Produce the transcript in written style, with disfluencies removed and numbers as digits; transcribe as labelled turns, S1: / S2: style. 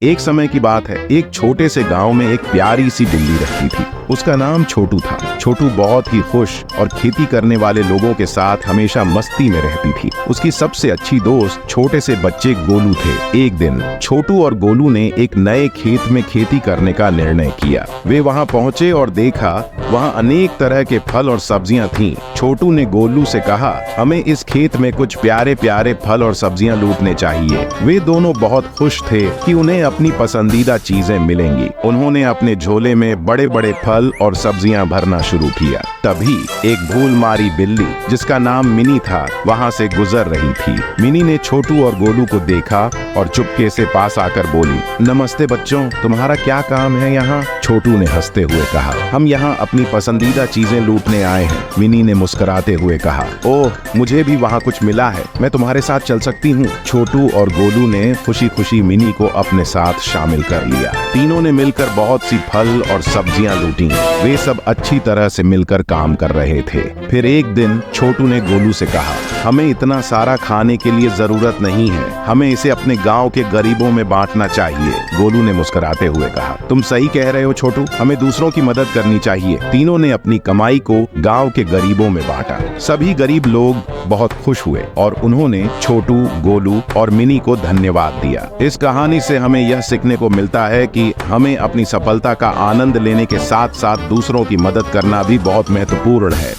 S1: एक समय की बात है, एक छोटे से गांव में एक प्यारी सी बिल्ली रहती थी। उसका नाम छोटू था। छोटू बहुत ही खुश और खेती करने वाले लोगों के साथ हमेशा मस्ती में रहती थी। उसकी सबसे अच्छी दोस्त छोटे से बच्चे गोलू थे। एक दिन छोटू और गोलू ने एक नए खेत में खेती करने का निर्णय किया। वे वहां पहुंचे और देखा वहां अनेक तरह के फल और सब्जियां थीं। छोटू ने गोलू से कहा, हमें इस खेत में कुछ प्यारे प्यारे फल और सब्जियां लूटने चाहिए। वे दोनों बहुत खुश थे कि उन्हें अपनी पसंदीदा चीजें मिलेंगी। उन्होंने अपने झोले में बड़े बड़े फल और सब्जियां भरना शुरू किया। तभी एक भूल मारी बिल्ली जिसका नाम मिनी था वहां से गुजर रही थी। मिनी ने छोटू और गोलू को देखा और चुपके से पास आकर बोली, नमस्ते बच्चों, तुम्हारा क्या काम है यहाँ? छोटू ने हंसते हुए कहा, हम यहाँ अपनी पसंदीदा चीजें लूटने आए हैं। मिनी ने मुस्कुराते हुए कहा, ओह, मुझे भी वहाँ कुछ मिला है, मैं तुम्हारे साथ चल सकती हूँ। छोटू और गोलू ने खुशी खुशी मिनी को अपने साथ शामिल कर लिया। तीनों ने मिलकर बहुत सी फल और सब्जियां लूटी। वे सब अच्छी तरह से मिलकर काम कर रहे थे। फिर एक दिन छोटू ने गोलू से कहा, हमें इतना सारा खाने के लिए जरूरत नहीं है, हमें इसे अपने गांव के गरीबों में बांटना चाहिए। गोलू ने मुस्कुराते हुए कहा, तुम सही कह रहे हो छोटू, हमें दूसरों की मदद करनी चाहिए। तीनों ने अपनी कमाई को गांव के गरीबों में बांटा। सभी गरीब लोग बहुत खुश हुए और उन्होंने छोटू, गोलू और मिनी को धन्यवाद दिया। इस कहानी से हमें यह सीखने को मिलता है कि हमें अपनी सफलता का आनंद लेने के साथ साथ दूसरों की मदद करना भी बहुत महत्वपूर्ण है।